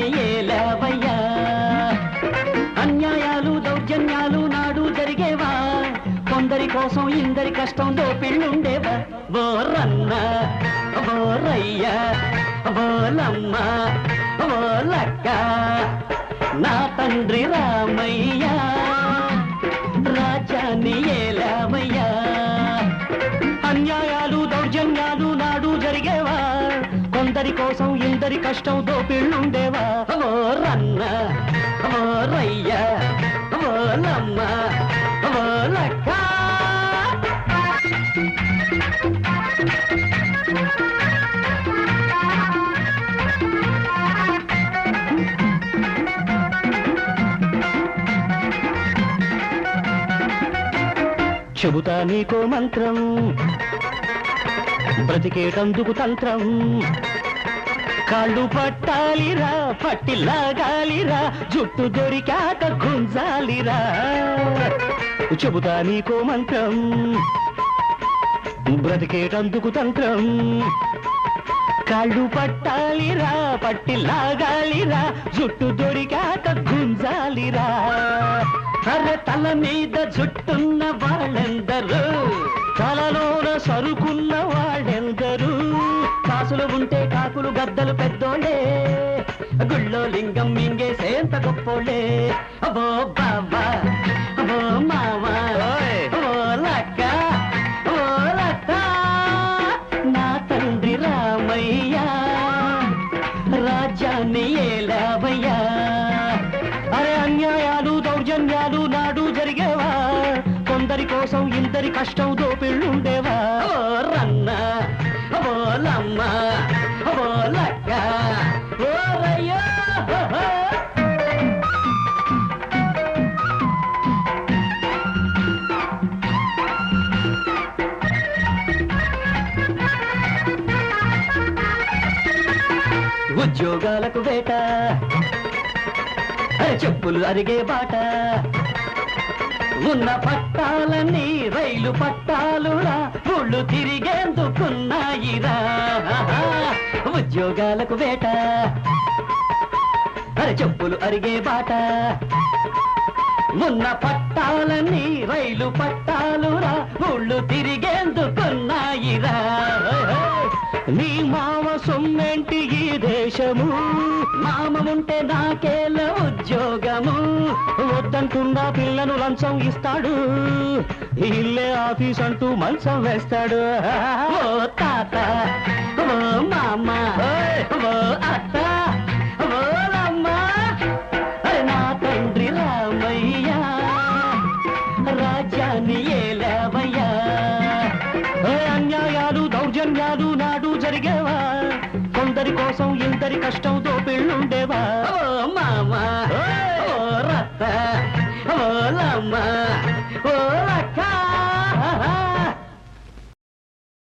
రాజ్యాన్ని ఏలావయ్యా అన్యాయాలు దౌర్జన్యాలు నాడు జరిగేవా కొందరి కోసం ఇందరి కష్టం దోపిళ్ళుండేవా బోరన్న బోరయ్య బోలమ్మ బోలక్క నా తండ్రి రామయ్య రాజ్యాన్ని ఏలావయ్యా అన్యాయాలు దౌర్జన్యాలు నాడు జరిగేవా కొందరి కోసం ఇందరి కష్టం దోపిళ్ళుండేవా బోరన్న బోరయ్య బోలమ్మ బోలక్క చెబుతా నీకో మంత్రం బ్రతికేటందుకు తంత్రం కాళ్ళు పట్టాలిరా పట్టి లాగాలిరా జుట్టు దొరికాక గుంజాలిరా చెబుతా నీకో మంత్రం బ్రతికేటందుకు తంత్రం కాళ్ళు పట్టాలిరా పట్టి లాగాలిరా జుట్టు దొరికాక గుంజాలిరా అరే తల మీద జుట్టున్న వాళ్ళెందరూ తలలోన సరుకున్న వాళ్ళెందరూ కాసులు ఉంటే కాకులు గద్దలు పెద్దోళ్ళే గుళ్ళో లింగం మింగేసేంత గొప్పోళ్ళే అబో బాబా అబో మామా ఓ లక్క ఓ లక్క నా తండ్రి రామయ్య రాజ్యాన్ని ఏలావయ్యా అరే అన్యాయాలు దౌర్జన్యాలు నాడు జరిగేవా కొందరి కోసం ఇందరి కష్టం దోపిళ్ళుండేవా ఓ రన్న ఓ లమ్మ ఓ లక్క ఓ రయ్యో ఉద్యోగాలకు వేట చెప్పులు అరిగే బాట ఉన్న పట్టాలన్నీ రైలు పట్టాలురా ఊళ్ళు తిరిగేందుకున్నాయిరా ఉద్యోగాలకు వేట చెప్పులు అరిగే బాట ఉన్న పట్టాలన్నీ రైలు పట్టాలురా ఊళ్ళు తిరిగేందుకున్నాయిరా నీ మామ సొమ్మెంటి ఈ దేశము మామ ఉంటే నాకేల ఉద్యోగము వద్దంటున్నా పిల్లను లంచం ఇస్తాడు ఇల్లే ఆఫీస్ అంటూ మంచం వేస్తాడు ఓ తాత ఓ మామ ఓ అత్త ఓలమ్మ నా తండ్రి రామయ్య రాజ్యాన్ని ఏలావయ్యా అన్యాయాలు దౌర్జన్యాలు నాడు జరిగేవా కొందరి కోసం ఇందరి కష్టం దోపి